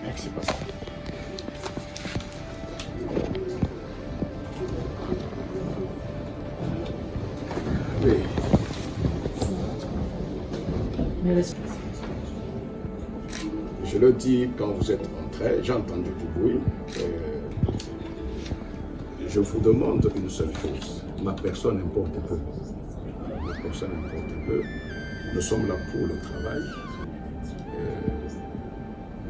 Merci, pasteur. Oui. Je le dis quand vous êtes entrés, j'ai entendu du bruit. Je vous demande une seule chose. Ma personne importe peu. Ma personne importe peu. Nous sommes là pour le travail.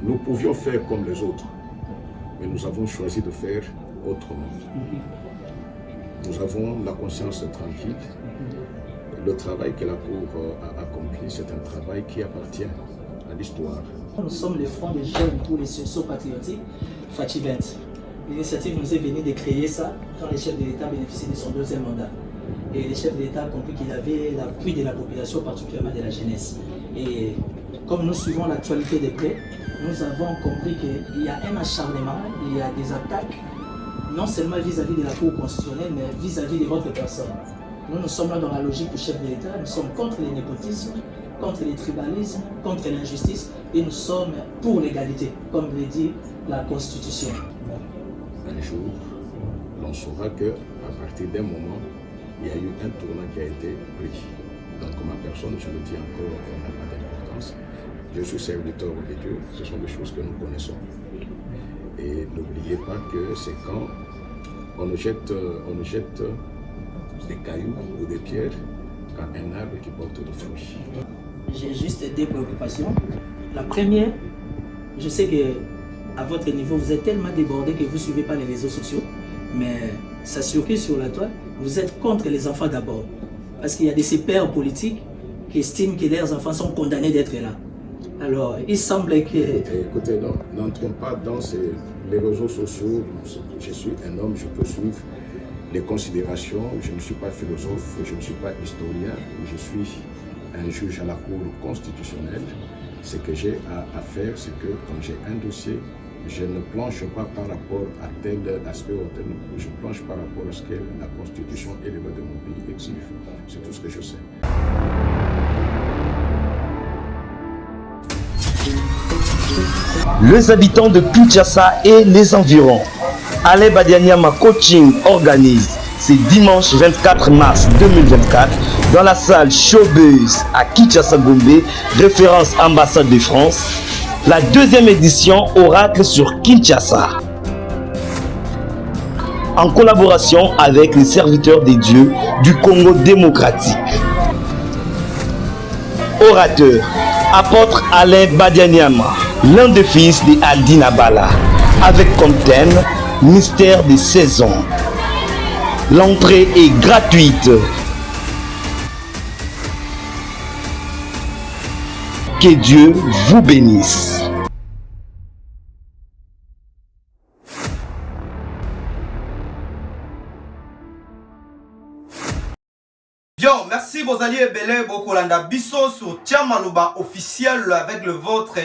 Nous pouvions faire comme les autres, mais nous avons choisi de faire autrement. Nous avons la conscience tranquille. Le travail que la Cour a accompli, c'est un travail qui appartient à l'histoire. Nous sommes le Front des jeunes pour les sursaut patriotiques, FATI20. L'initiative nous est venue de créer ça quand le chef de l'État bénéficiait de son deuxième mandat. Et le chef de l'État a compris qu'il avait l'appui de la population, particulièrement de la jeunesse. Et comme nous suivons l'actualité de près, nous avons compris qu'il y a un acharnement, il y a des attaques, non seulement vis-à-vis de la Cour constitutionnelle, mais vis-à-vis de votre personne. Nous sommes là dans la logique du chef de l'État, nous sommes contre le népotisme, contre le tribalisme, contre l'injustice, et nous sommes pour l'égalité, comme le dit la Constitution. Un jour, l'on saura qu'à partir d'un moment, il y a eu un tournant qui a été pris. Donc ma personne, je le dis encore, n'a pas d'importance. Je suis serviteur de Dieu, ce sont des choses que nous connaissons. Et n'oubliez pas que c'est quand on nous jette des cailloux ou des pierres qu'à un arbre qui porte des fruits. J'ai juste deux préoccupations. La première, je sais qu'à votre niveau, vous êtes tellement débordé que vous ne suivez pas les réseaux sociaux, mais ça surprise sur la toile, vous êtes contre les enfants d'abord. Parce qu'il y a de ces pères politiques qui estiment que leurs enfants sont condamnés d'être là. Alors, il semble que... Écoutez, non, n'entrons pas dans les réseaux sociaux. Je suis un homme, je peux suivre les considérations. Je ne suis pas philosophe, je ne suis pas historien, je suis un juge à la Cour constitutionnelle. Ce que j'ai à faire, c'est que quand j'ai un dossier, je ne planche pas par rapport à tel aspect ou tel, je planche par rapport à ce que la Constitution et les lois de mon pays exigent. C'est tout ce que je sais. Les habitants de Kinshasa et les environs. Alain Badianyama Coaching organise ce dimanche 24 mars 2024 dans la salle Showbiz à Kinshasa Gombe, référence ambassade de France, la deuxième édition Oracle sur Kinshasa. En collaboration avec les serviteurs des dieux du Congo démocratique. Orateur, apôtre Alain Badianyama, l'un des fils de Aldina Bala, avec comme thème Mystère des saisons. L'entrée est gratuite. Que Dieu vous bénisse. Yo, merci vos alliés Belé Bokolanda Bisso sur Tiamaluba officiel avec le vôtre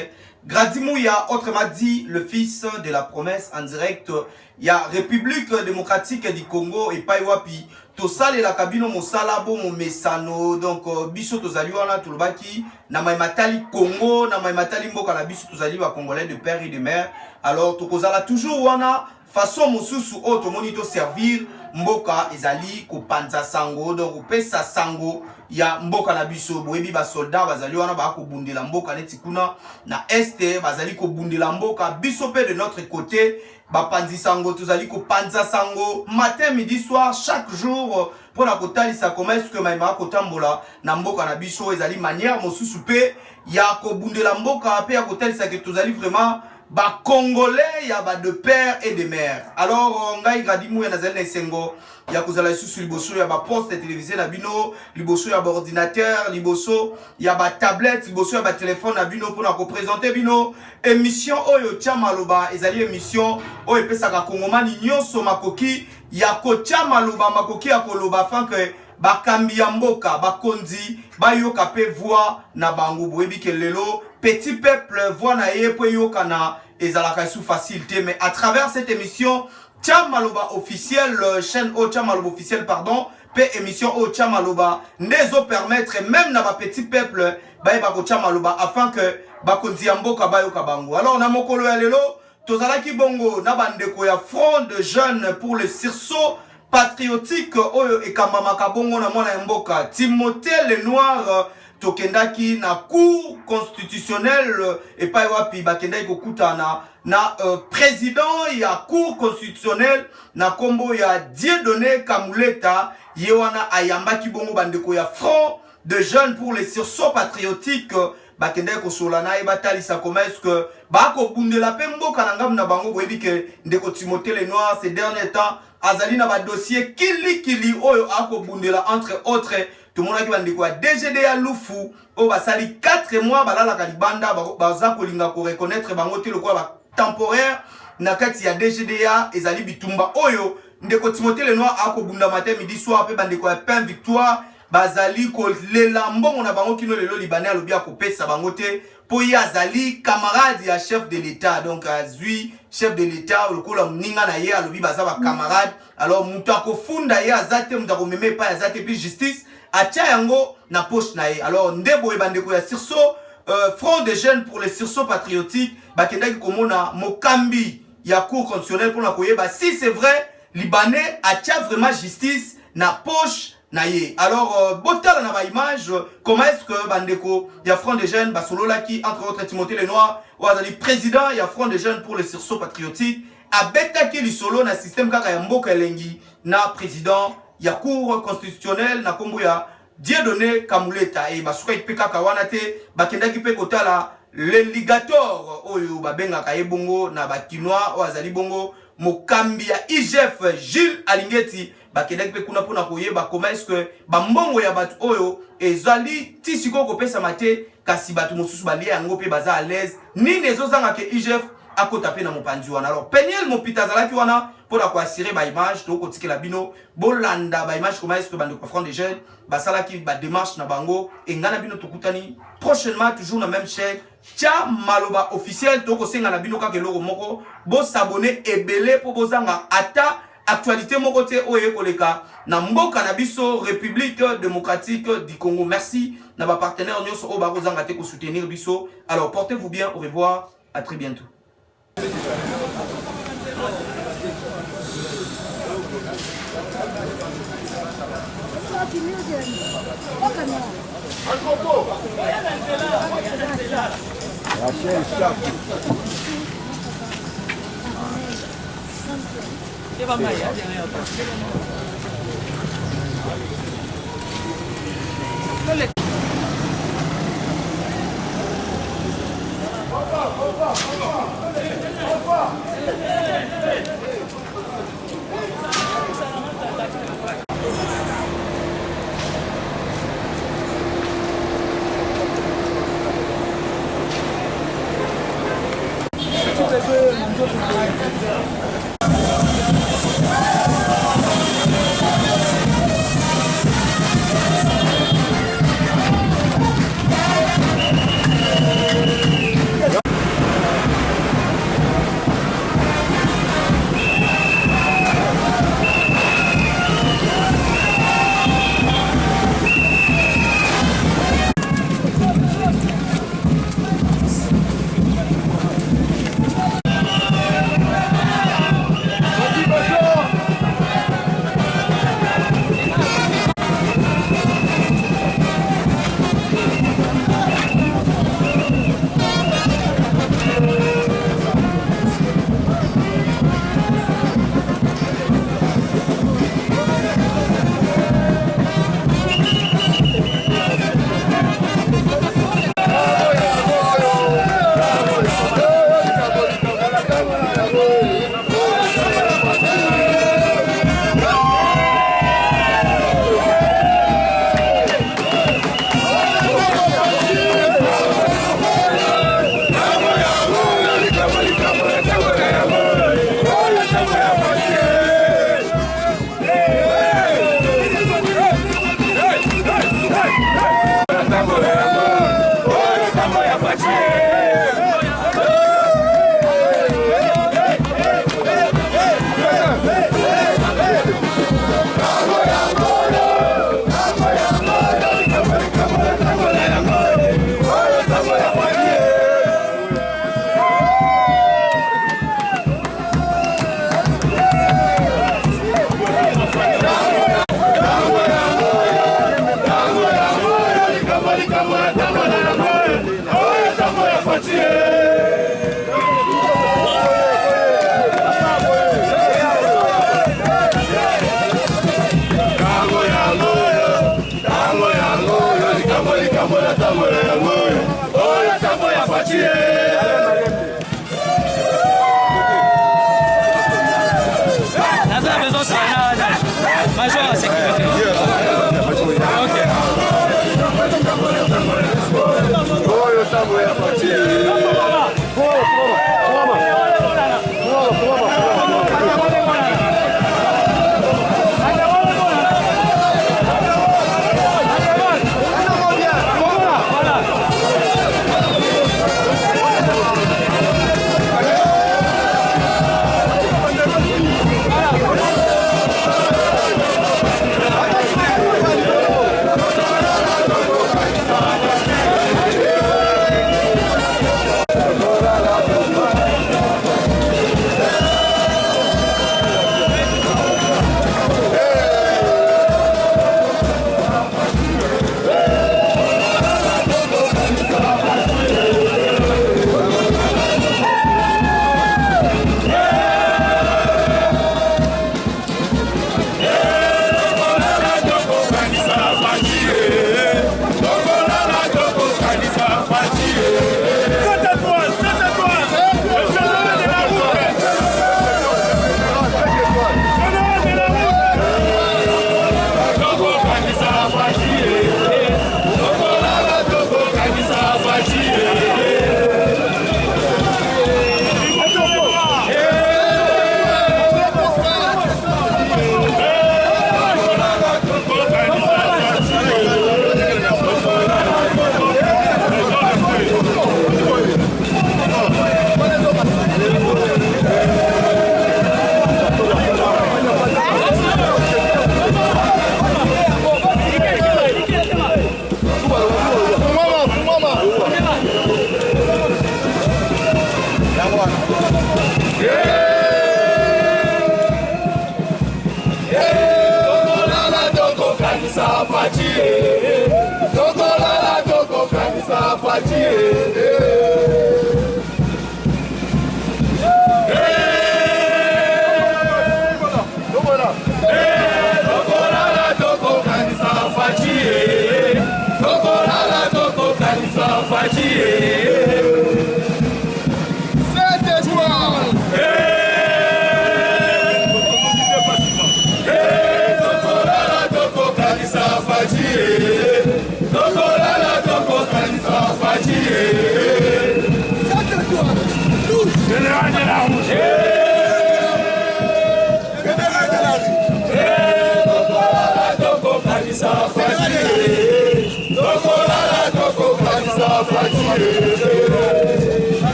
Gradimouya, autrement dit le fils de la promesse en direct. Il y a République démocratique du Congo et Paiwapi. Tosale la cabine Mosalabo Momesano. Donc Bisso Tozali wana Tulbaki. Na Maimatali Congo, na Maimatali Mboka na Bisso Tozali wa Congolais de père et de mère. Alors Tokozala toujours wana façon mosusu auto monito servir mboka ezali ko panza sango donc pesa sango ya mboka na biso boyebi ba soldat bazali wana ba ko bundela mboka neti kuna na este bazali ko bundela mboka biso pe de notre côté ba panzi sango tozali ko panza sango matin midi soir chaque jour pour la kotalisa commerce que maima ko tambola na mboka na biso ezali manière mosusu pe ya ko bundela mboka pe ya kotalisa que tozali vraiment ba Congolais ya ba de père et de mère. Alors ngai Gradimou ya nazali na sengo ya kozala lisusu liboso ya ba poste télévisé na bino, liboso ya ba ordinateur, liboso ya ba tablette, liboso ya ba téléphone na bino pour na ko présenter bino émission oyo tia maloba ezali émission oyo pesaka kongomani nyonso makoki ya ko tia maloba makoki ya koloba afin que bakambi ya mboka bakonzi bayoka pe voix na bango boyebi ke lelo petit peuple voix na ye po yoka na ezalaka sous facilité mais à travers cette émission Tia Maloba officiel chaîne O Tia Maloba officiel pardon pe émission au Tchamaloba ndezo permettre même na ba petit peuple ba ba ko Tchamaloba afin que ba ko Ndiamboka ba yo kabango. Alors na mokolo ya lelo tozalaki bongo na bandeko ya front de jeunes pour le sursaut patriotique oyo ekambamaka bongo na mwana mboka Timothée Lenoir tokendaki na cour constitutionnelle et pas wapi bakendaki kokutana na président ya cour constitutionnelle na kombo ya Dieudonné Kamuleta yewana ayambaki bongo bandeko ya front de jeunes pour les sursauts patriotiques bakendaki kosolana e batalisa comment est-ce que bako bundela pe mboka na ngamu na bango boyebi ke ndeko Timothée Lenoir ces derniers temps azali na ba dossier kili oyo ako bundela entre autres tout le monde qui va dire quoi DGDA Lufu au basali 4 mois balala kalibanda baza kolinga ko reconnaître bangote le quoi temporaire na kati ya DGDA ezali bitumba oyo ndeko Timothée Lenoir ako bunda matin midi soir pe bandeko ya pain victoire bazali ko lela mbongo na bango kino lelo libanais alobi akopesa bangote po ya azali camarade ya chef de l'état donc azui chef de l'état le kola mninga na ye alobi baza ba camarade alors mutu akofunda ye azate mutu akomeme pa azate puis justice atia yango na poche na ye. Alors ndebo e bandeko ya sursaut front de jeunes pour les sursauts patriotiques bakendaki komona mokambi ya cour constitutionnelle pour na koyeba si c'est vrai libanais atia vraiment justice na poche na ye. Alors botala na ba image comment est-ce que bandeko ya front de jeunes basololaki entre autres Timothée Lenoir ou azali président ya front de jeunes pour les sursauts patriotiques abetaki lisolo na système kaka ya mboka elengi na président ya cour constitutionnelle na kombo ya Dieudonné Kamuleta et basuka ipeka kawana te bakendaki pe kotala le ligator oyo babengaka ebongo na bakinois oazali bongo mokambi ya IGF Jules Alingeti bakendaki pe kuna pona koyeba comment est-ce que bambongo ya batu oyo ezali tisiko kopesa mate kasi batu mosusu balia yango pe baza à l'aise nini ezozanga ke IGF akota pe na mopanzi wana. Alors Peniel Mopita zalaki wana pour la assurer ba image to kotike la bino bolanda ba image comment est-ce que bande ko front des jeunes basalaki ba démarche na bango et ngana bino tokutani prochainement toujours na même chaîne Tchamaloba officiel to ko senga na bino kaka eloko moko bo s'abonner ebele po bozanga ata actualité moko te oye koleka na mboka na biso République démocratique du Congo. Merci na ba partenaire nyonso o ba kozanga te ko soutenir biso. Alors portez-vous bien, au revoir, à très bientôt.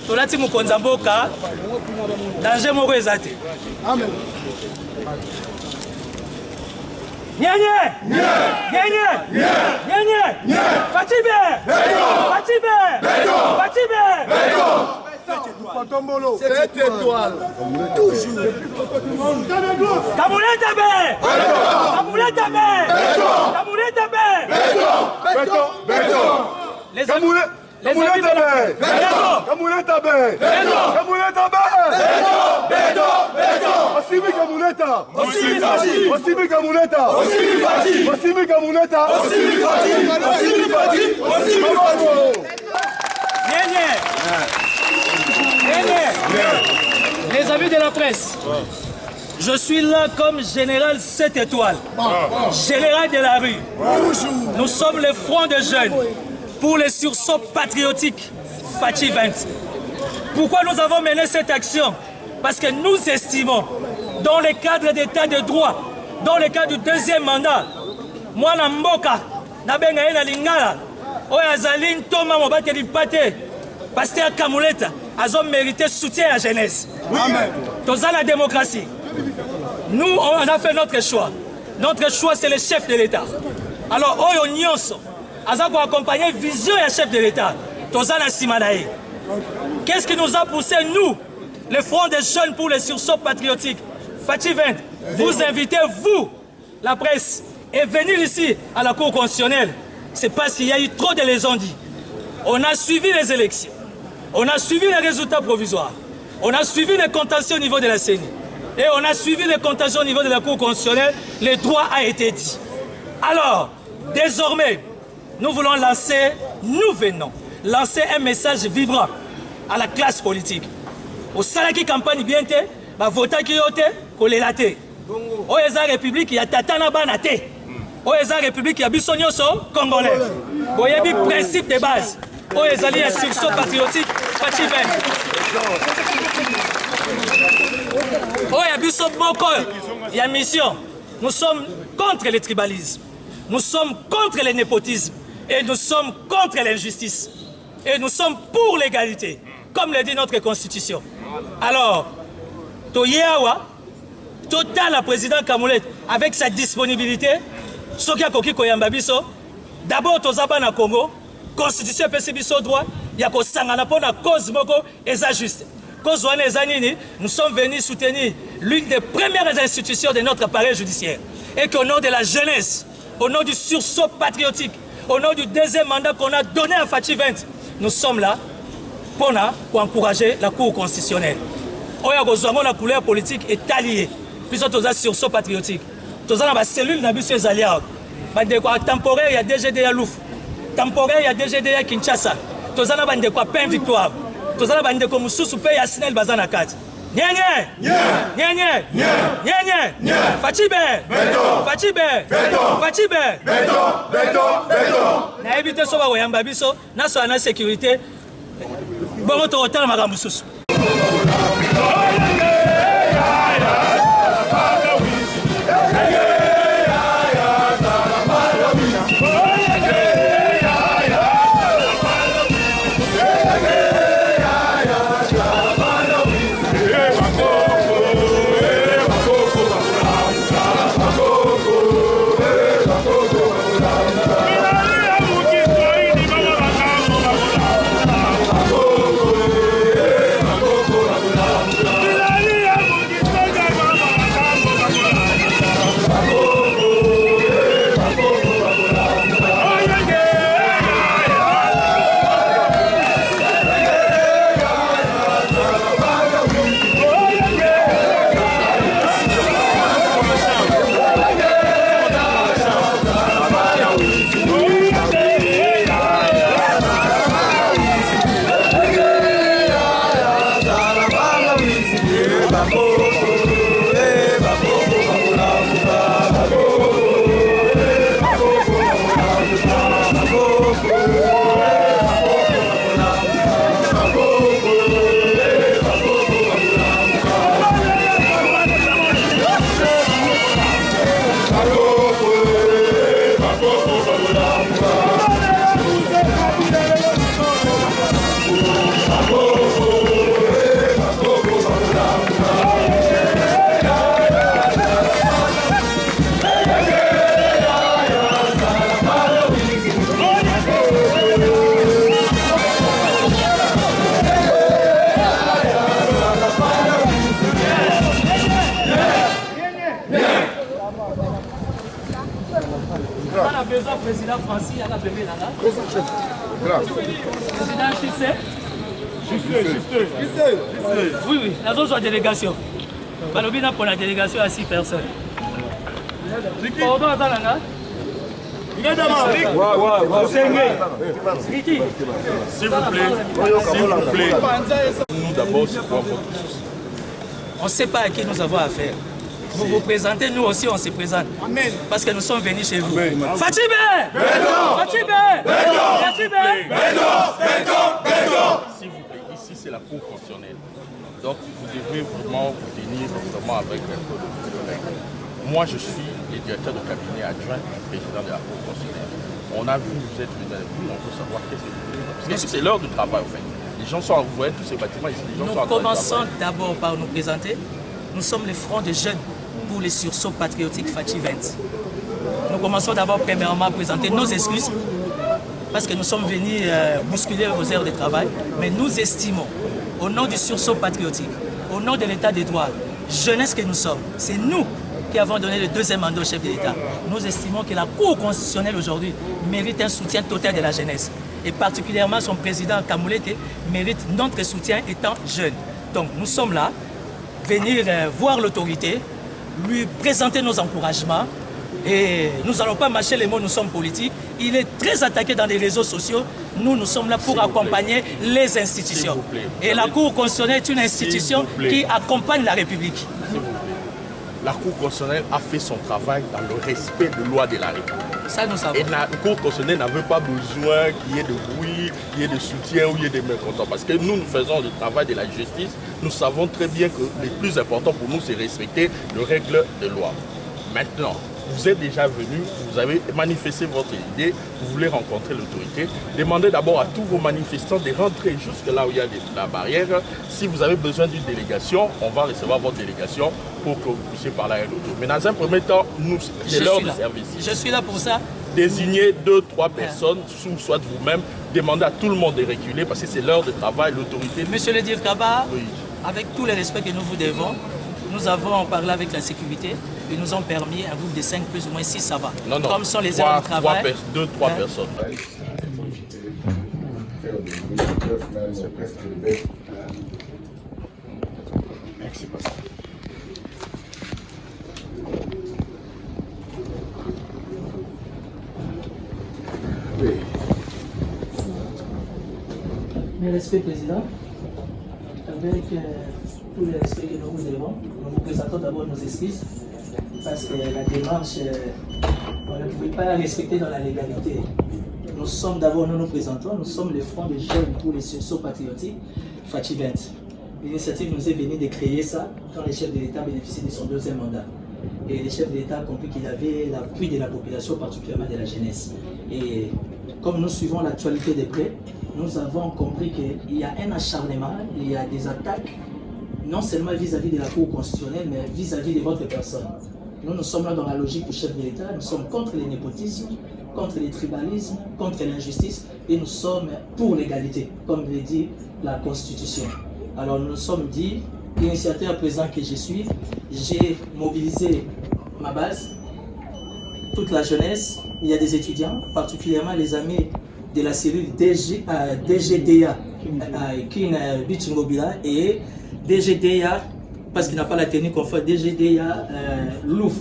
Tolati mukonza mboka danger moko ezate. Amen. Nyenye! Nyenye! Nyenye! Fatibe! Fatibe! Fatibe! Cette étoile. Toujours. Kamouleta be! Kamouleta be! Kamouleta be! Béton! Béton! Les amis de la paix! Kamouleta be! Kamouleta be! Béton! Béton! Osimi Kamouleta! Osimi Fati! Osimi Kamouleta! Osimi Fati! Osimi Kamouleta! Osimi Fati! Osimi Fati! Osimi Fati! Nyenye! Les amis de la presse, je suis là comme général 7 étoiles, général de la rue. Nous sommes le front de jeunes pour les sursauts patriotiques Fachi 20. Pourquoi nous avons mené cette action? Parce que nous estimons, dans le cadre d'état de droit, dans le cadre du deuxième mandat, moi, Namboka, Nabenga na Lingala, Oyazalin Thomas Mobateli Pate, Pasteur Kamouleta, a mérité soutien à la jeunesse. Amen. Dans la démocratie, nous, on a fait notre choix. Notre choix, c'est le chef de l'État. Alors, Oyo Nyonso, Azako accompagner vision et chef de l'État. Tozana Simanae. Qu'est-ce qui nous a poussé, nous, le Front des jeunes pour les sursauts patriotiques? Fatih 20, vous invitez, vous, la presse, et venir ici à la Cour constitutionnelle. C'est parce qu'il y a eu trop de lésions dit. On a suivi les élections. On a suivi les résultats provisoires. On a suivi les contentieux au niveau de la CENI. Et on a suivi les contentieux au niveau de la Cour constitutionnelle. Le droit a été dit. Alors, désormais, nous voulons lancer, nous venons lancer un message vibrant à la classe politique. Au Salaki campagne bien te, bah vota qui yote, kolela te. Au Eza République, il y a Tatana Banate. Au Eza République, il y a Bissonioso, Congolais. Au Yebi principe de base. Au Eza li un sursaut patriotique, Fatih 20. Au Yebi Soboko, il y a mission. Nous sommes contre le tribalisme. Nous sommes contre le népotisme. Et nous sommes contre l'injustice. Et nous sommes pour l'égalité, comme le dit notre Constitution. Alors, Toyeawa, total la président Kamoulet, avec sa disponibilité, Sokia Koki Koyambabiso, d'abord Tozaba na Congo, Constitution PCBiso droit, Yako Sangana pour la cause Moko, et ça juste. Cause Wane Zanini, nous sommes venus soutenir l'une des premières institutions de notre appareil judiciaire. Et qu'au nom de la jeunesse, au nom du sursaut patriotique, au nom du deuxième mandat qu'on a donné à Fatih 20, nous sommes là pour encourager la Cour constitutionnelle. La couleur politique est alliée. Puis nous avons sursaut patriotique. Nous avons une cellule dans Zalia. Temporaire, il y a DGD à Louf. Temporaire, il y a DGD à Kinshasa. Nous avons une pain victoire. Nous avons une Moussous Pay à Sinel Bazana 4. Na éviter ça va yamba biso na so na sécurité bon to hotel makambo susu. Président Francis, il y a la bébé là. Président Chissé. Oui, la autre délégation. Balobina pour la délégation à 6 personnes. Pardon, Azalanga. S'il vous plaît. Nous d'abord, c'est quoi votre souci? On ne sait pas à qui nous avons affaire. Vous vous présentez, nous aussi on se présente. Amen. Parce que nous sommes venus chez vous. Fatih 20! Fatih 20! S'il vous plaît, ici c'est la Cour constitutionnelle. Donc vous devrez vraiment vous tenir notamment avec le collègue. Moi je suis le directeur de cabinet adjoint du président de la Cour constitutionnelle. On a vu, vous êtes venu avec nous, on veut savoir qu'est-ce que vous voulez. Parce que c'est l'heure du travail en fait. Les gens sont, vous voyez tous ces bâtiments ici, les gens sont en train de travailler. Nous commençons d'abord par nous présenter. Nous sommes les Fronts des jeunes pour les sursauts patriotiques Fatih 20. Nous commençons d'abord premièrement à présenter nos excuses parce que nous sommes venus bousculer vos heures de travail, mais nous estimons, au nom du sursaut patriotique, au nom de l'état des droits, jeunesse que nous sommes, c'est nous qui avons donné le deuxième mandat au chef de l'État. Nous estimons que la Cour constitutionnelle aujourd'hui mérite un soutien total de la jeunesse. Et particulièrement son président Kamoulete mérite notre soutien étant jeune. Donc nous sommes là, venir voir l'autorité, lui présenter nos encouragements. Et nous n'allons pas mâcher les mots, nous sommes politiques. Il est très attaqué dans les réseaux sociaux. Nous sommes là pour accompagner les institutions. Et la Cour constitutionnelle est une institution qui accompagne la République. La Cour constitutionnelle a fait son travail dans le respect de loi de la République. Ça, nous savons. Et la Cour constitutionnelle n'avait pas besoin qu'il y ait de bruit, qu'il y ait de soutien ou qu'il y ait de mécontents. Parce que nous faisons le travail de la justice. Nous savons très bien que le plus important pour nous, c'est respecter les règles de loi. Maintenant, vous êtes déjà venu, vous avez manifesté votre idée, vous voulez rencontrer l'autorité. Demandez d'abord à tous vos manifestants de rentrer jusque là où il y a la barrière. Si vous avez besoin d'une délégation, on va recevoir votre délégation pour que vous puissiez parler avec l'autorité. Mais dans un premier temps, c'est l'heure de service. Je suis là pour ça. Désignez 2-3 personnes, soit vous-même, demandez à tout le monde de reculer parce que c'est l'heure de travail, l'autorité. Monsieur le Dir Kaba, oui. Avec tout le respect que nous vous devons, nous avons parlé avec la sécurité. Ils nous ont permis un groupe de 5, plus ou moins 6, ça va. Non, comme sont les heures de travail. 2-3 personnes. Merci, Pascal. Oui. Mes respects, Président. Avec tout le respect que nous vous devons, nous vous présentons d'abord nos excuses parce que la démarche, on ne pouvait pas la respecter dans la légalité. Nous sommes d'abord, nous présentons, nous sommes le Front des jeunes pour les sursauts patriotiques, FATI20. L'initiative nous est venue de créer ça quand le chef de l'État bénéficiait de son deuxième mandat. Et le chef de l'État a compris qu'il avait l'appui de la population, particulièrement de la jeunesse. Et comme nous suivons l'actualité de près, nous avons compris qu'il y a un acharnement, il y a des attaques, non seulement vis-à-vis de la Cour constitutionnelle, mais vis-à-vis de votre personne. Nous sommes là dans la logique du chef de l'État, nous sommes contre le népotisme, contre le tribalisme, contre l'injustice, et nous sommes pour l'égalité, comme le dit la Constitution. Alors nous nous sommes dit, l'initiateur présent que je suis, j'ai mobilisé ma base, toute la jeunesse, il y a des étudiants, particulièrement les amis de la cellule DGDA, Kin Bichingobila, et DGDA, parce qu'il n'a pas la technique conforme, DGDA Louf.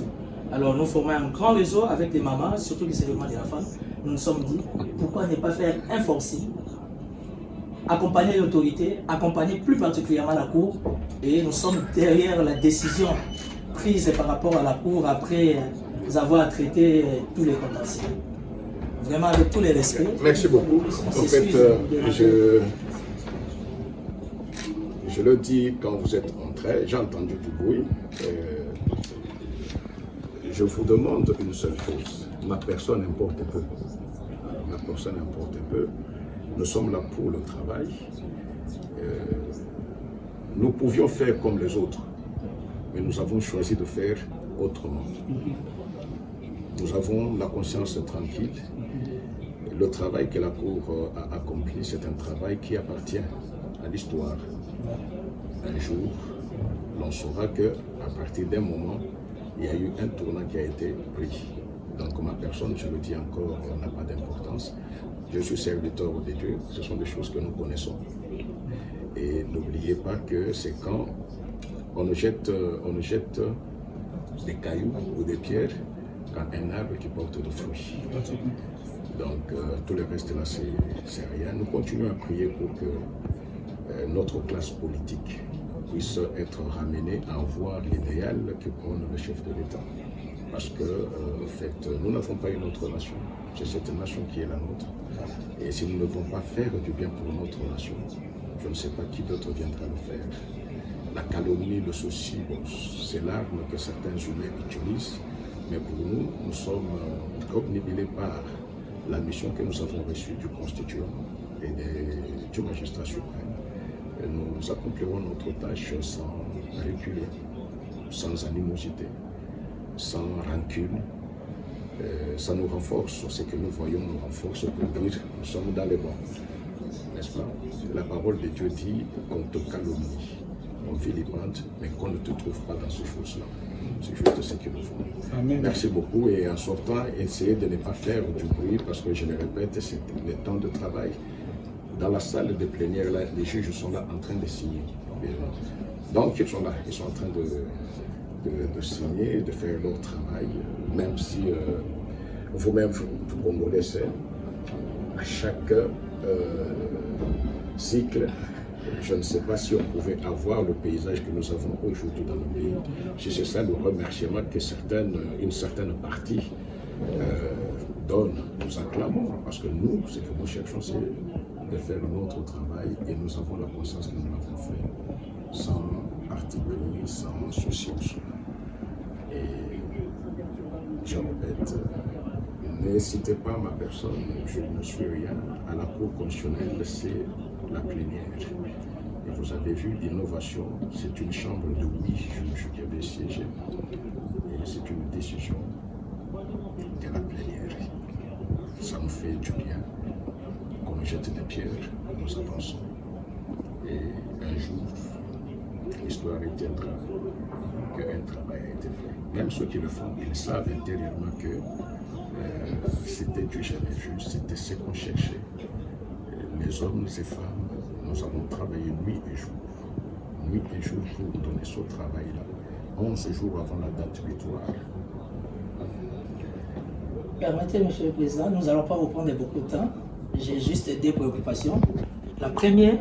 Alors nous formons un grand réseau avec les mamans, surtout les éléments de la femme. Nous nous sommes dit, pourquoi ne pas faire un forcing, accompagner l'autorité, accompagner plus particulièrement la Cour, et nous sommes derrière la décision prise par rapport à la Cour après avoir traité tous les contentieux. Vraiment avec tous les respects. Merci beaucoup. En fait, je le dis quand vous êtes entrés, j'ai entendu du bruit. Je vous demande une seule chose. Ma personne importe peu. Ma personne importe peu. Nous sommes là pour le travail. Nous pouvions faire comme les autres, mais nous avons choisi de faire autrement. Nous avons la conscience tranquille. Le travail que la Cour a accompli, c'est un travail qui appartient à l'histoire. Un jour, l'on saura qu'à partir d'un moment, il y a eu un tournant qui a été pris. Donc ma personne, je le dis encore, n'a pas d'importance. Je suis serviteur de Dieu, ce sont des choses que nous connaissons. Et n'oubliez pas que c'est quand on nous jette des cailloux ou des pierres quand un arbre qui porte de fruits. Donc tout le reste là, c'est rien. Nous continuons à prier pour que notre classe politique puisse être ramenée à voir l'idéal que prône le chef de l'État. Parce que, en fait, nous n'avons pas une autre nation. C'est cette nation qui est la nôtre. Et si nous ne devons pas faire du bien pour notre nation, je ne sais pas qui d'autre viendra le faire. La calomnie, le souci, bon, c'est l'arme que certains humains utilisent. Mais pour nous, nous sommes obnubilés par la mission que nous avons reçue du Constituant et du magistrat suprême. Et nous accomplirons notre tâche sans reculer, sans animosité, sans rancune, Ça nous renforce, ce que nous voyons nous renforce pour dire nous sommes dans les bons. N'est-ce pas? La parole de Dieu dit qu'on te calomnie, on vilipende, mais qu'on ne te trouve pas dans ces choses-là. C'est juste ce que nous voulons. Amen. Merci beaucoup et en sortant, essayez de ne pas faire du bruit parce que je le répète, c'est le temps de travail. Dans la salle de plénière, là, les juges sont là en train de signer. Donc ils sont là, ils sont en train de signer, de faire leur travail, même si vous-même vous connaissez à chaque cycle. Je ne sais pas si on pouvait avoir le paysage que nous avons aujourd'hui dans le pays. Si c'est ça le remerciement que une certaine partie donne, nous acclamons, parce que nous, ce que nous cherchons, c'est de faire notre travail et nous avons la conscience que nous l'avons fait sans particulier, sans souci au soi. Et je répète, n'hésitez pas ma personne, je ne suis rien. À la Cour constitutionnelle, c'est la plénière. Et vous avez vu l'innovation, c'est une chambre de 8 juges qui avait siégé. Et c'est une décision de la plénière. Ça nous fait du bien. Qu'on jette des pierres, nous avançons. Et un jour, l'histoire retiendra qu'un travail a été fait. Même ceux qui le font, ils savent intérieurement que c'était du jamais juste, c'était ce qu'on cherchait. Les hommes et les femmes, nous avons travaillé nuit et jour. Nuit et jour pour donner ce travail-là. 11 jours avant la date butoir. Permettez, Monsieur le Président, nous n'allons pas reprendre beaucoup de temps. J'ai juste des préoccupations. La première,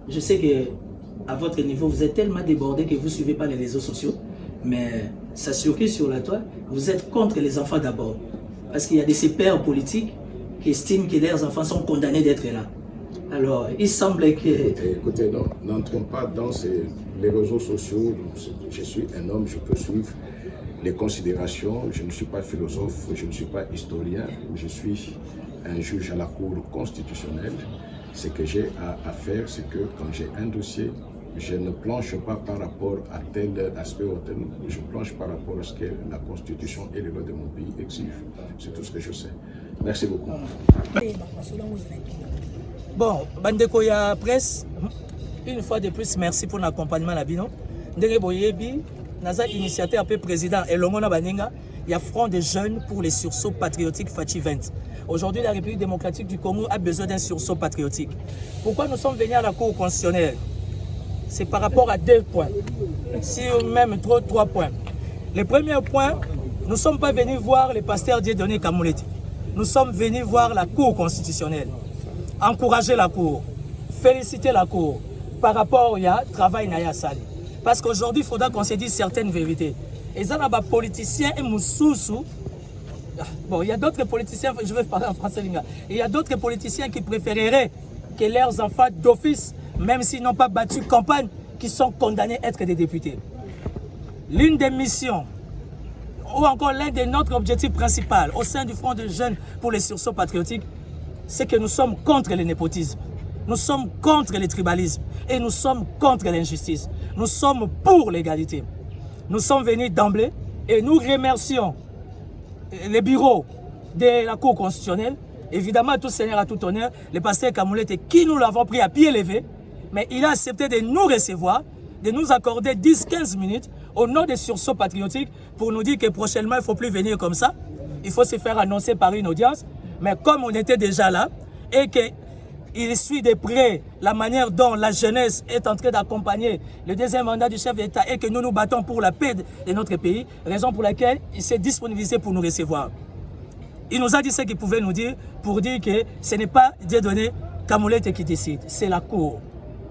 je sais qu'à votre niveau, vous êtes tellement débordé que vous ne suivez pas les réseaux sociaux. Mais ça surgit sur la toile, vous êtes contre les enfants d'abord. Parce qu'il y a de ces pères politiques qui estiment que leurs enfants sont condamnés d'être là. Alors, il semble que... Écoutez, n'entrons pas dans les réseaux sociaux. Je suis un homme, je peux suivre les considérations. Je ne suis pas philosophe, je ne suis pas historien. Je suis un juge à la Cour constitutionnelle. Ce que j'ai à faire, c'est que quand j'ai un dossier, je ne planche pas par rapport à tel aspect ou tel, je planche par rapport à ce que la Constitution et les lois de mon pays exigent. C'est tout ce que je sais. Merci beaucoup. Bon, Bandeko ya presse, une fois de plus, merci pour l'accompagnement la bino. Ndenge boyebi, naza initiateur un peu président et Longona Baninga, il y a Front des jeunes pour les sursauts patriotiques Fachi 20. Aujourd'hui, la République démocratique du Congo a besoin d'un sursaut patriotique. Pourquoi nous sommes venus à la Cour constitutionnelle? C'est par rapport à 2 points, si même 3 points. Le premier point, nous ne sommes pas venus voir le pasteur Dieudonné Kamoleti. Nous sommes venus voir la Cour constitutionnelle. Encourager la Cour, féliciter la Cour par rapport au travail Naya Sali. Parce qu'aujourd'hui, il faudra qu'on se dise certaines vérités. Et ça, les politiciens et Moussoussou. Bon, il y a d'autres politiciens, je vais parler en français, il y a d'autres politiciens qui préféreraient que leurs enfants d'office, même s'ils n'ont pas battu campagne, qui sont condamnés à être des députés. L'une des missions, ou encore l'un de notre objectif principal au sein du Front des jeunes pour les sursauts patriotiques, c'est que nous sommes contre le népotisme, nous sommes contre le tribalisme et nous sommes contre l'injustice. Nous sommes pour l'égalité. Nous sommes venus d'emblée et nous remercions les bureaux de la Cour constitutionnelle. Évidemment, tout seigneur à tout honneur, le pasteur Kamoleti, qui nous l'avons pris à pied levé, mais il a accepté de nous recevoir, de nous accorder 10-15 minutes au nom des sursauts patriotiques pour nous dire que prochainement, il ne faut plus venir comme ça. Il faut se faire annoncer par une audience. Mais comme on était déjà là et qu'il suit de près la manière dont la jeunesse est en train d'accompagner le deuxième mandat du chef d'État et que nous nous battons pour la paix de notre pays, raison pour laquelle il s'est disponibilisé pour nous recevoir. Il nous a dit ce qu'il pouvait nous dire pour dire que ce n'est pas Dieudonné Kamoleti qui décide, c'est la Cour.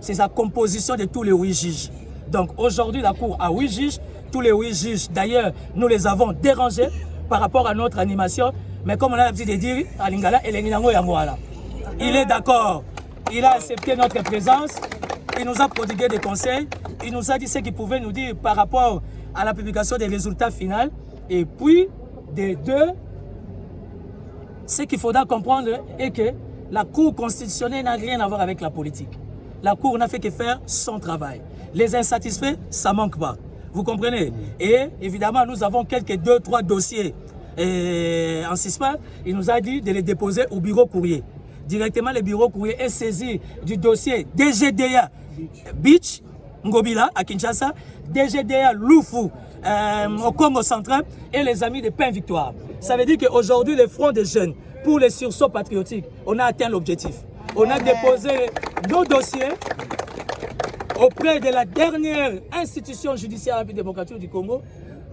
C'est sa composition de tous les 8 juges. Donc aujourd'hui, la Cour a 8 juges. Tous les 8 juges, d'ailleurs, nous les avons dérangés par rapport à notre animation. Mais comme on a l'habitude de dire, à Lingala, il est d'accord. Il a accepté notre présence. Il nous a prodigué des conseils. Il nous a dit ce qu'il pouvait nous dire par rapport à la publication des résultats finaux. Et puis, des deux, ce qu'il faudra comprendre est que la Cour constitutionnelle n'a rien à voir avec la politique. La Cour n'a fait que faire son travail. Les insatisfaits, ça ne manque pas. Vous comprenez? Et évidemment, nous avons quelques 2-3 dossiers en suspens, il nous a dit de les déposer au bureau courrier. Directement, le bureau courrier est saisi du dossier DGDA Beach, Ngobila, à Kinshasa, DGDA Lufu, au Congo central, et les amis de Pain Victoire. Ça veut dire qu'aujourd'hui, le Front des jeunes, pour les sursauts patriotiques, on a atteint l'objectif. On a déposé nos dossiers auprès de la dernière institution judiciaire et démocratique du Congo.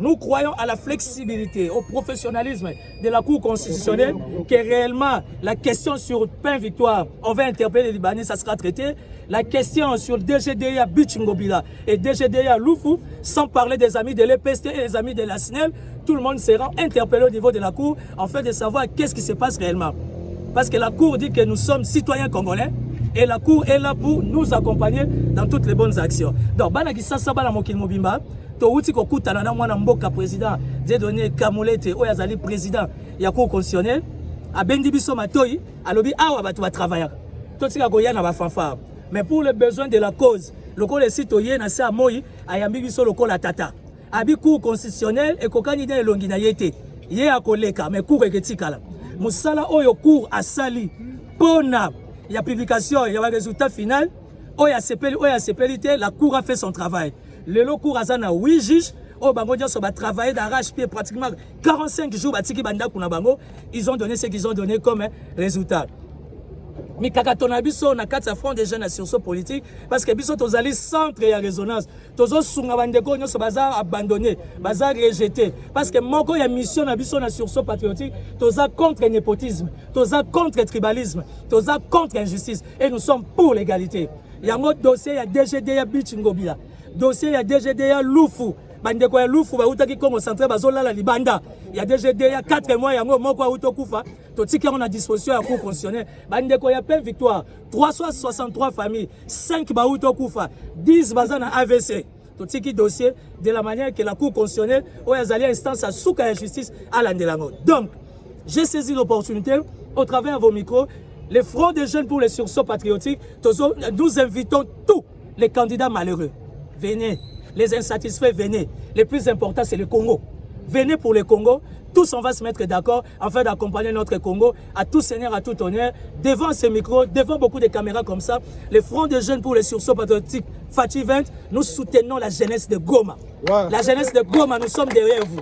Nous croyons à la flexibilité, au professionnalisme de la Cour constitutionnelle, que réellement la question sur Pain Victoire, on va interpeller les Libanais, ça sera traité. La question sur DGDA Bichingobila et DGDA Lufu, sans parler des amis de l'EPST et des amis de la SNEL, tout le monde sera interpellé au niveau de la Cour, en fait de savoir qu'est-ce qui se passe réellement. Parce que la Cour dit que nous sommes citoyens congolais, et la Cour est là pour nous accompagner dans toutes les bonnes actions. Donc, Banakisa Sabala Mokil Mobimba, Touti Kokutana na mwana mboka président, j'ai donné Kamolete, Oyazali président, ya Cour constitutionnelle, à Bendibiso Matoyi, à l'obi awa batu va travailler. Tout ça goya na ba fanfare. Mais pour les besoins de la cause, le col est citoyen na sa moyi, ayambi biso le col tata. Abi Cour constitutionnelle et kokani de longina yete. Ye akoleka, mais Cour eketikala. Musala oyo Cour asali pona ya publication, il y a un résultat final. Oya CPLT, la Cour a fait son travail. Le lot Cour a 8 juges. Oh, bango so va travailler d'arrache-pied pratiquement 45 jours. Ils ont donné ce qu'ils ont donné comme résultat. Mais kakatona biso na kati front des jeunes sur ce politique parce que biso tozali centre ya résonance. Tozo sunga bandeko nyoso baza abandonné, baza rejeté parce que moko ya mission na biso na sur ce patriotique, toza contre le népotisme, toza contre le tribalisme, toza contre l'injustice et nous sommes pour l'égalité. Il y a un autre dossier, il y a DGDA Bichingobila, dossier, il y a DGDA Lufu, bandeko ya Lufu, bautaki Congo central, bazola la Libanda. Il y a DGDA 4 mois, il y a moko auto kufa, totiki on a disposition à Cour constitutionnelle. Bandeko ya Pain Victoire, 363 familles, 5 baouto kufa, 10 bazana AVC. Totiki dossier de la manière que la Cour constitutionnelle, où il y a instance à souka la justice à l'Andelango. Donc, j'ai saisi l'opportunité, au travers de vos micros, les fronts des jeunes pour les sursauts patriotiques, nous invitons tous les candidats malheureux. Venez, les insatisfaits, venez. Le plus important, c'est le Congo. Venez pour le Congo. Tous, on va se mettre d'accord afin d'accompagner notre Congo à tout seigneur, à tout honneur. Devant ces micros, devant beaucoup de caméras comme ça, les fronts des jeunes pour les sursauts patriotiques, Fachi 20, nous soutenons la jeunesse de Goma. Ouais. La jeunesse de Goma, nous sommes derrière vous.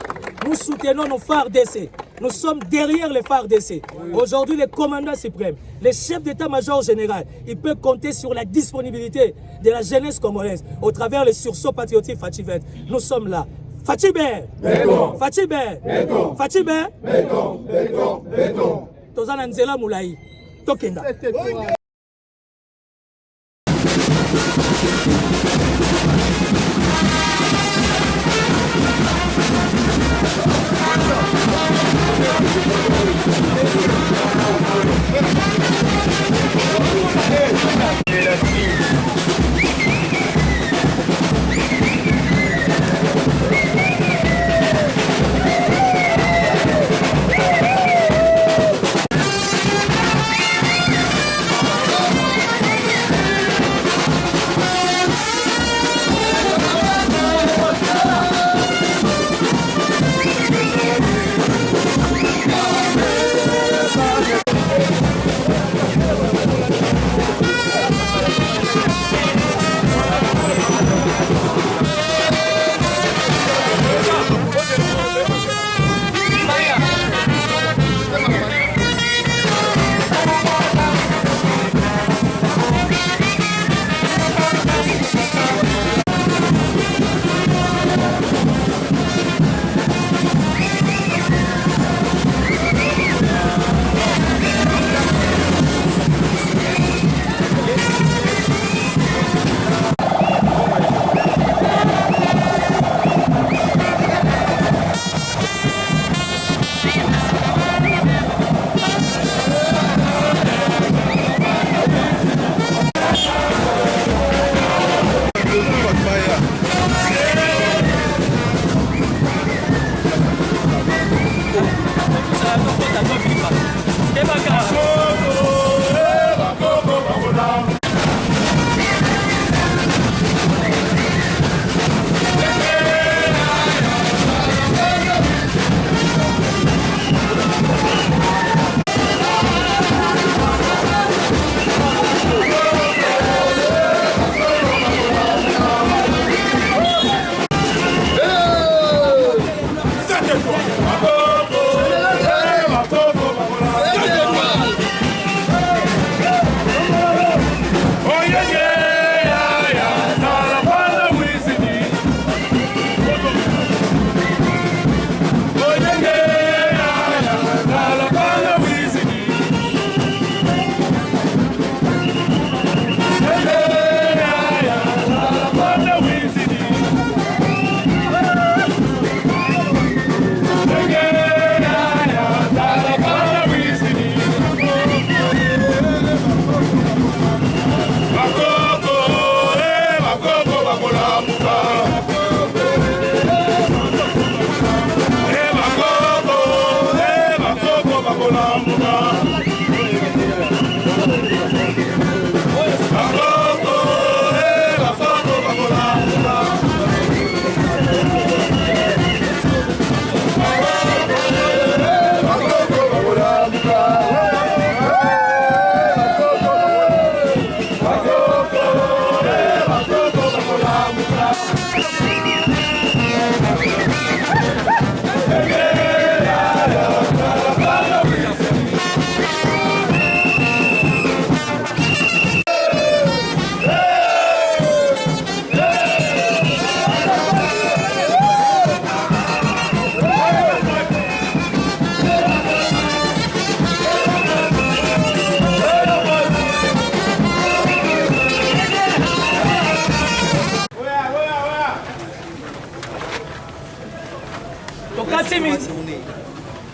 Nous soutenons nos phares d'essai. Nous sommes derrière les phares d'essai. Aujourd'hui, le commandant suprême, le chef d'état-major général, il peut compter sur la disponibilité de la jeunesse congolaise au travers les sursauts patriotiques Fachi 20. Nous sommes là. Fachi Ben, Fachi Ben, Fachi Ben, Tozana Nzela Moulaï, Tokenda.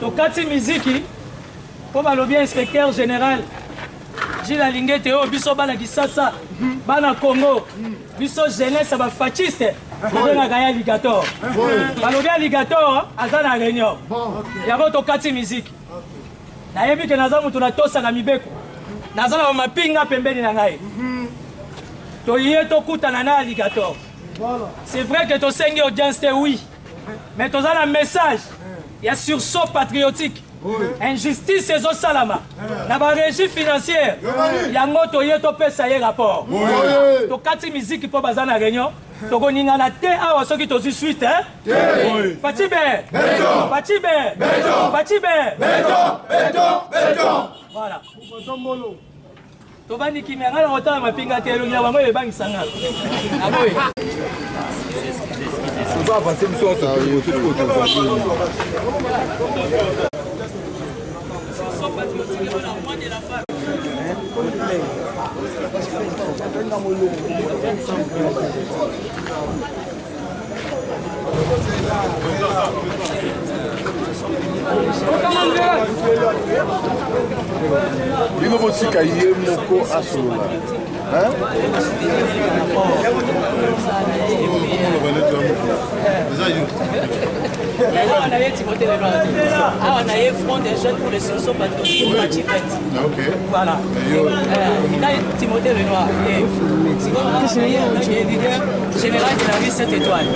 Tokati miziki po balobi inspecteur général Gilles Lingete o biso bana Kisasa bana Congo biso jeunesse ba fasciste benga gaya alligator balobi alligator azana réunion yabo tokati miziki nayebi ke naza mutu na tosa na mibeko naza na mapinga pembeni na ngai toye tokutana na alligator c'est vrai que tosengi audience te oui mais toza na message. Il y a sursaut patriotique. Injustice et salama. Na ba régie financière. Il y a ngoto yeto pesa ye rapport. To kati musique po bazana réunion. To koninga na te awa soki to suite hein. Fatibe. Fatibe. Fatibe. Voilà. To bani kimanga na otala mapinga te lo nyabango e bangi sanga. Aboy. On va avancer le soir, Bino bosika ye moko asolola. On a Timothée Lenoir. On a Front des jeunes pour les sursaut patriotiques. Voilà. Il a Timothée Lenoir. Qui est leader général de la vie 7 étoiles.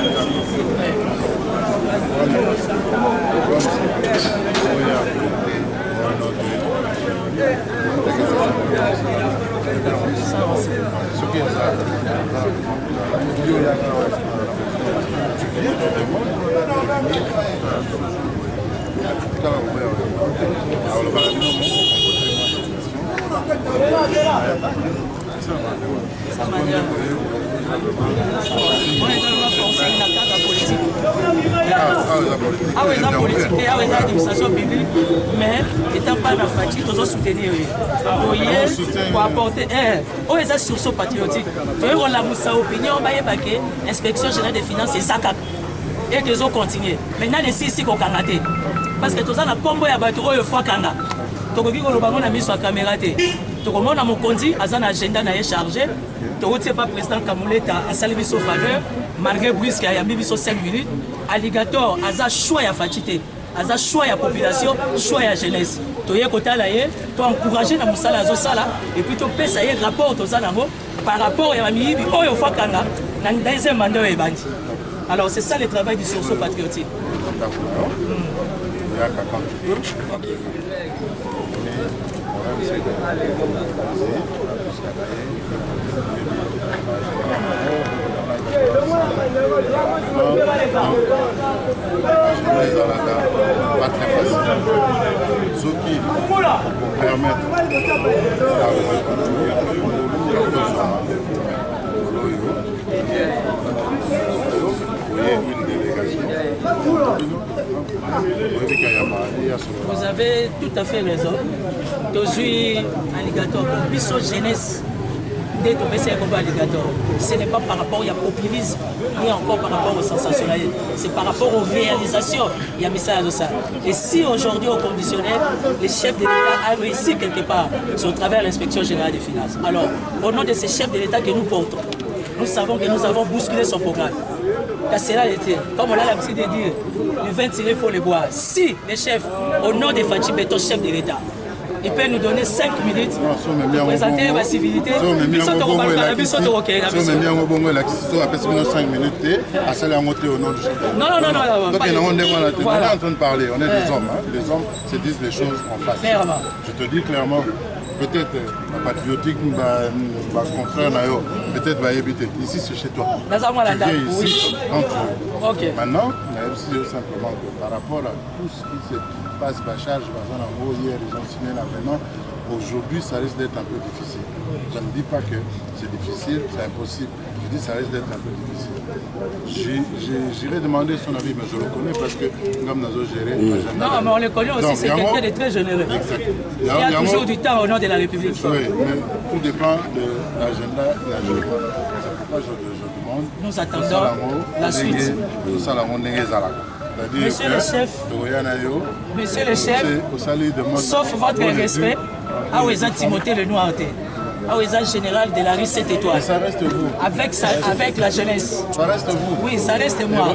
On est dans le conseil de la cadre politique. Ah oui, la politique, ah oui, l'administration publique, mais étant pas la fatigue, tous soutenir. Pour apporter, oh, les sursaut patriotique. On a sa opinion, on va y baquer, inspection générale des finances, c'est ça. Et qu'ils ont continué. Maintenant, les ici qu'on a raté. Parce que tout ça, on a combo à battre, il faut qu'on a. Tokoki ko lobango na miso caméra te. Tokomona mokonzi azana agenda na chargé. Tokotie pas président Kamuleta a salvé biso faveur malgré brusque ya biso 5 minutes. Alligator aza choix ya fatité. Aza choix ya population, choix ya jeunesse. Toye kotala ye, to encourager na musala zo sala et puis to pesa ye rapport to za nango par rapport ya miyibi oyo fakanga na deuxième mandat ya bandi. Alors c'est ça le travail du sursaut patriotique. Pas très facile. Ce qui permettre une délégation. Vous avez tout à fait raison. Aujourd'hui, alligator, biso jeunesse, dès que vous alligator, ce n'est pas par rapport au populisme, ni encore par rapport au sensationnalisme. C'est par rapport aux réalisations. Il y a mis ça à ça. Et si aujourd'hui, au conditionnel, les chefs de l'État a réussi quelque part, c'est au travers de l'inspection générale des finances. Alors, au nom de ces chefs de l'État que nous portons, nous savons que nous avons bousculé son programme. cela était, comme on a l'habitude de dire, le vin tiré, il faut le boire. Si les chefs, au nom de Fachi Beton, chef de l'État, il peut nous donner 5 minutes pour présenter la civilité. Nous sommes au cannabis, nous sommes au cannabis. Nous sommes 5 minutes à celle à monter au nom du chef. Non. Donc, on est en train de parler, on est des hommes. Les hommes se disent les choses en face. Clairement. Je te dis clairement, peut-être la patriotique, ma confrère, peut-être va éviter. Ici, c'est chez toi. Tu viens ici quand tu veux. Maintenant, simplement que par rapport à tout ce qui se passe, Bachar, hier, ils ont signé l'avenant. Aujourd'hui, ça risque d'être un peu difficile. Je ne dis pas que c'est difficile, c'est impossible. Je dis que ça risque d'être un peu difficile. J'irai demander son avis, mais je le connais parce que comme nous avons géré. Non, mais on le connaît aussi, c'est quelqu'un de très généreux. Exact. Il y a toujours du temps au nom de la République. Oui, mais tout dépend de l'agenda. C'est pourquoi je demande. Nous attendons la suite. Monsieur le chef, sauf votre respect, Aoueza Timothée le Noirté, Aoueza général de la rue 7 étoiles. Ça reste vous. Avec la jeunesse. Ça reste vous. Oui, ça reste moi.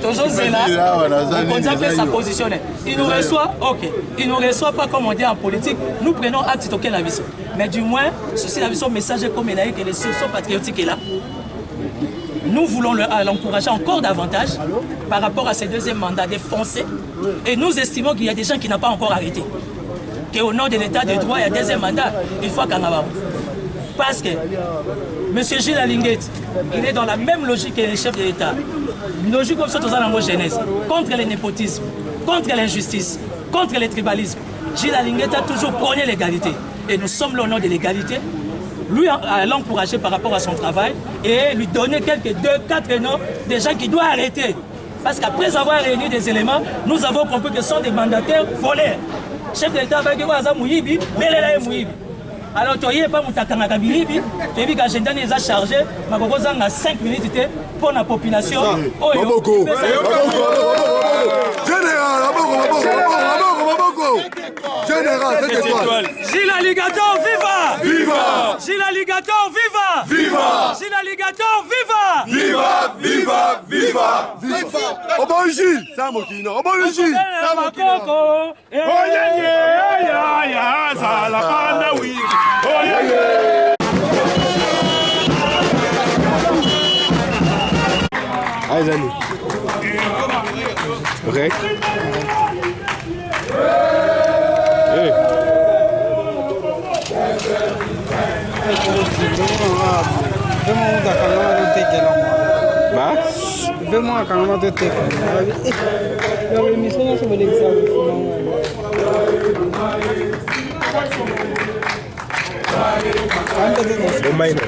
Toujours là, on contemple sa position. Il nous reçoit, ok. Il ne nous reçoit pas comme on dit en politique. Nous prenons acte de la vision. Mais du moins, ceci la vision message comme il a que les sources patriotiques est là. Nous voulons l'encourager encore davantage par rapport à ce deuxième mandat défoncé. Et nous estimons qu'il y a des gens qui n'ont pas encore arrêté. Qu'au nom de l'état de droit, il y a un deuxième mandat. Il faut qu'en avoir. Parce que M. Gilles Alinguette, il est dans la même logique que les chefs de l'État. Une logique comme ça dans la jeunesse. Contre le népotisme, contre l'injustice, contre le tribalisme. Gilles Alinguette a toujours prôné l'égalité. Et nous sommes au nom de l'égalité. Lui à l'encourager par rapport à son travail et lui donner quelques 2-4 noms des gens qui doivent arrêter. Parce qu'après avoir réuni des éléments, nous avons compris que ce sont des mandataires volés. Chef de l'État va dire Mouyibi, mais là Mouyibi. Alors tu n'as pas Moutakanga Bilibi, tu as vu qu'agenda nous a chargé, mais on a 5 minutes pour la population. Général, c'est étoile. Gilles Alligator, viva! Viva! Gilles Alligator, viva! Viva! Gilles Alligator, viva! Viva! Viva! Viva! Viva! Au bon Gilles! Ça, mon kino. Au bon Gilles! Ça, mon kino. Oh, yeah, yeah, yeah, ça la panda, oui. Oh, yeah, yeah. Allez, Zani. Ok. Vemo kama to take. Yo mi sona so bele sa. Domingo.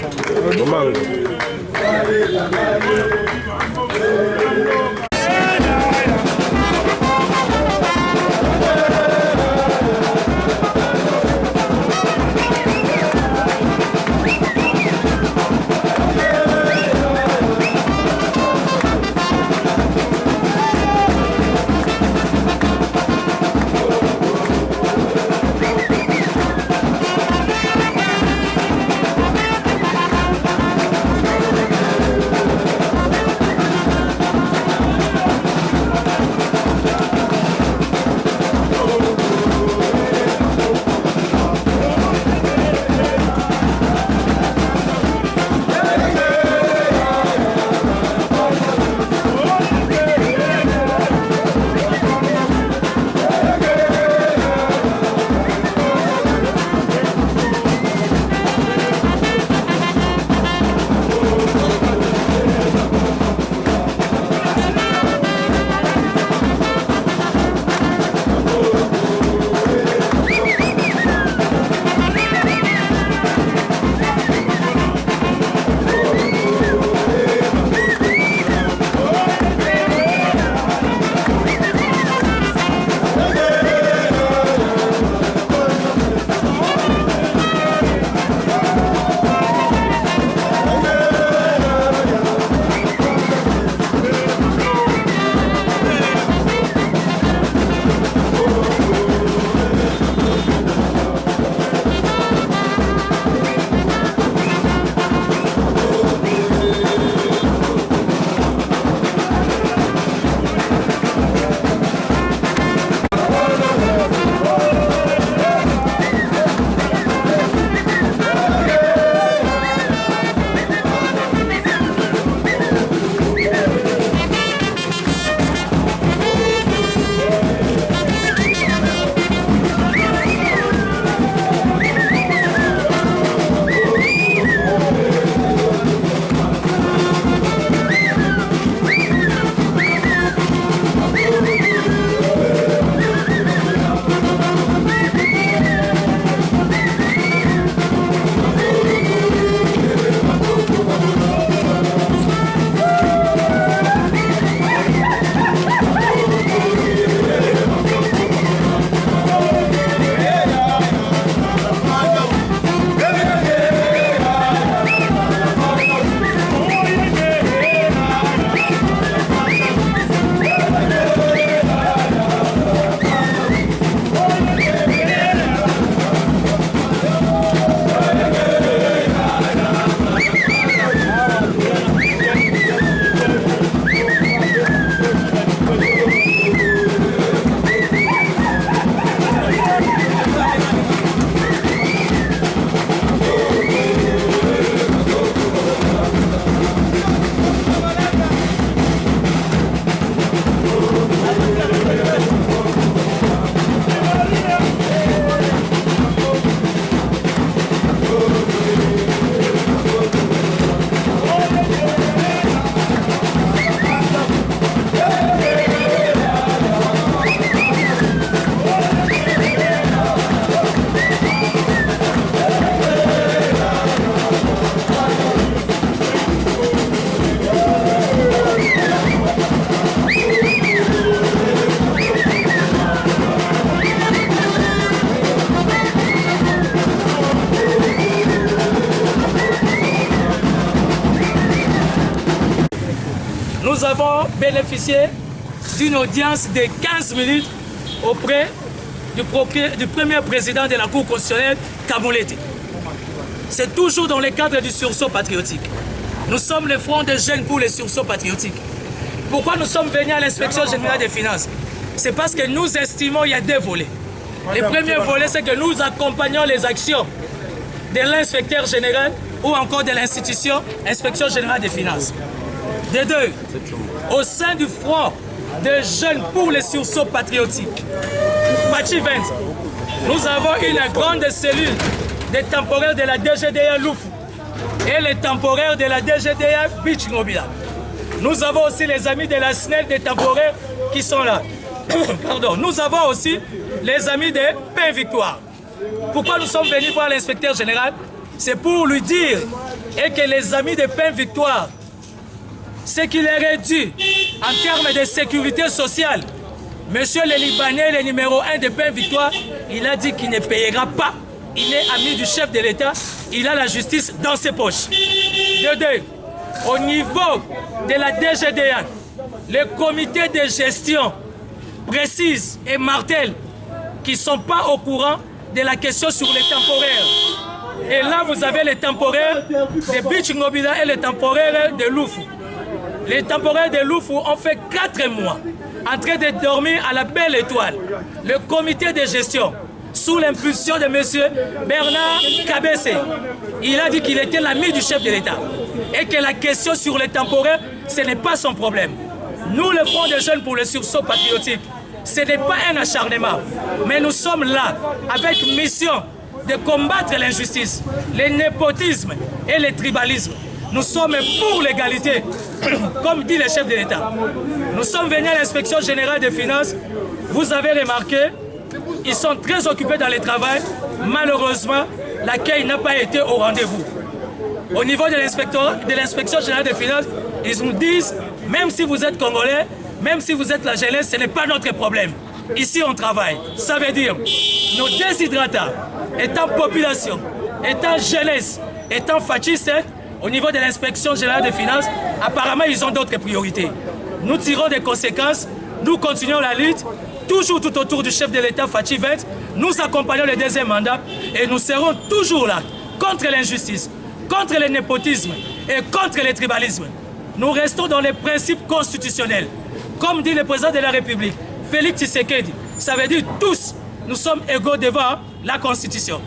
nous avons bénéficié d'une audience de 15 minutes auprès du premier président de la Cour constitutionnelle, Kamolete. C'est toujours dans le cadre du sursaut patriotique. Nous sommes le front des jeunes pour le sursaut patriotique. Pourquoi nous sommes venus à l'inspection générale des finances? C'est parce que nous estimons qu'il y a deux volets. Le premier volet, c'est que nous accompagnons les actions de l'inspecteur général ou encore de l'institution inspection générale des finances. De deux, au sein du front des jeunes pour le sursaut patriotique, Fachi 20, nous avons une grande cellule des temporaires de la DGDA Loufou et les temporaires de la DGDA Beach Ngobila. Nous avons aussi les amis de la SNEL des temporaires qui sont là. Pardon. Nous avons aussi les amis de Paix Victoire. Pourquoi nous sommes venus voir l'inspecteur général? C'est pour lui dire et que les amis de Paix Victoire, ce qu'il est dû en termes de sécurité sociale, monsieur le Libanais, le numéro 1 de Paix Victoire, il a dit qu'il ne payera pas. Il est ami du chef de l'État, il a la justice dans ses poches. De deux, au niveau de la DGDA, le comité de gestion précise et martèle qui ne sont pas au courant de la question sur les temporaires. Et là, vous avez les temporaires de Beach Ngobila et les temporaires de Loufou. Les temporaires de Loufou ont fait 4 mois en train de dormir à la belle étoile. Le comité de gestion, sous l'impulsion de M. Bernard Kabesse, il a dit qu'il était l'ami du chef de l'État et que la question sur les temporaires, ce n'est pas son problème. Nous, le Front des Jeunes pour le sursaut patriotique, ce n'est pas un acharnement, mais nous sommes là avec mission de combattre l'injustice, le népotisme et le tribalisme. Nous sommes pour l'égalité, comme dit le chef de l'État. Nous sommes venus à l'inspection générale des finances. Vous avez remarqué, ils sont très occupés dans le travail. Malheureusement, l'accueil n'a pas été au rendez-vous. Au niveau de l'inspection générale des finances, ils nous disent, même si vous êtes Congolais, même si vous êtes la jeunesse, ce n'est pas notre problème. Ici, on travaille. Ça veut dire, nos déshydratants, étant population, étant jeunesse, étant fascistes, au niveau de l'inspection générale des finances, apparemment, ils ont d'autres priorités. Nous tirons des conséquences, nous continuons la lutte, toujours tout autour du chef de l'État, Fachi 20. Nous accompagnons le deuxième mandat et nous serons toujours là, contre l'injustice, contre le népotisme et contre le tribalisme. Nous restons dans les principes constitutionnels. Comme dit le président de la République, Félix Tshisekedi, ça veut dire tous, nous sommes égaux devant la Constitution.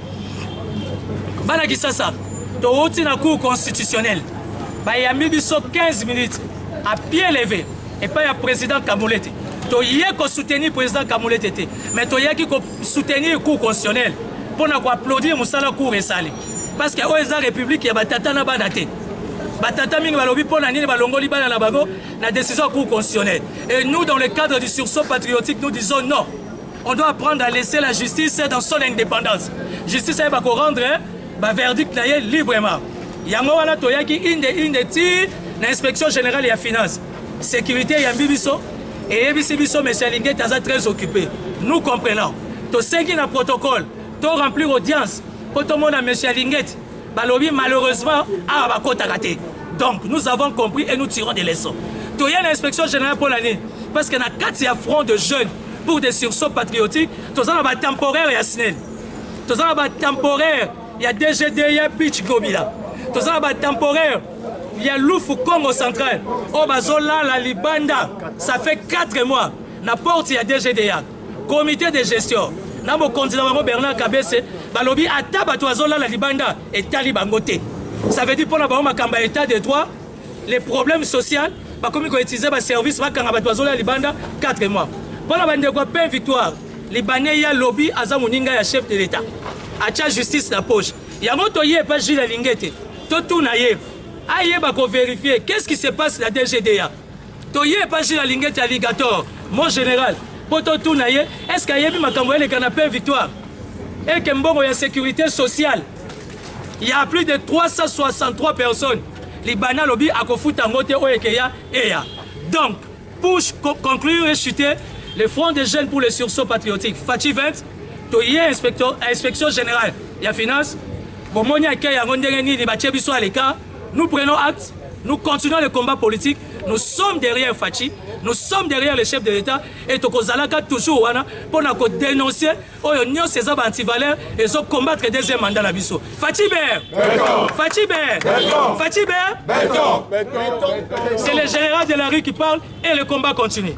Banakisasa, dans la Cour constitutionnelle, il y a mis 15 minutes à pied levé et pas le président Kamolete. Il y a soutenir le président Kamolete, mais il y a soutenir la Cour constitutionnelle pour applaudir la Cour et saler. Parce que la République, il y a batata na banate. Batata mingi balobi pour la balongoli bana na bago la décision Cour constitutionnelle. Et nous, dans le cadre du sursaut patriotique, nous disons non. On doit apprendre à laisser la justice dans son indépendance. Justice va rendre un verdict librement. Il y a un l'inspection générale et la finance. Sécurité, il y a un bibiso. Et Ebiso, M. Linguet, est très occupé. Nous comprenons. Tu sais qu'il y a un protocole. Tu remplir l'audience. Pour tout le monde, M. Linguet, malheureusement, a raté. Donc, nous avons compris et nous tirons des leçons. Tu y a l'inspection générale pour l'année. Parce qu'il y a 4 fronts de jeunes pour des sursauts patriotiques. Tu as un temporaire et un SNEL. Tu as un temporaire. Il y a DGD, il y a Beach Gobila. Tout ça, temporaire. Il y a Loufou Congo central. Oh, Bazola, la Libanda. Ça fait 4 mois. N'importe il y a DGDA. Comité de gestion. Dans mon candidat Bernard Kabesse, Balobi Ataba Toazola, la Libanda et Talibangote. Ça veut dire pour la état de droit, les problèmes sociaux, comme ils ont utilisé le service, la Libanda 4 mois. Pour la bande de Paix Victoire, Libanais, il y a lobby, Azamuninga, il y a chef de l'État. Acha justice la poche. Il y a un motoyer pas Gilles Lingete. Tout naïf. Aïe ba ko vérifier qu'est-ce qui se passe la DGDA. Toye pas Gilles Lingete alligator. Mon général, pour tout naïf, est-ce qu'il y a makambo le canapé Victoire et que mbongo ya sécurité sociale. Il y a plus de 363 personnes. Libanais lobby a kofuta ngote oyekeya eya. Donc, pour conclure et chuter, le Front des Jeunes pour le sursaut patriotique, Fachi 20, il y a inspection générale, il y a finance. Nous prenons acte, nous continuons le combat politique, Nous sommes derrière Fachi, nous sommes derrière le chef de l'État et Tokozalaka toujours pour nous dénoncer ces antivaleurs et combattre deuxième mandat à Bisso. Fachi Ber, Fachi Ber, Fachi Ber, c'est le général de la rue qui parle et le combat continue.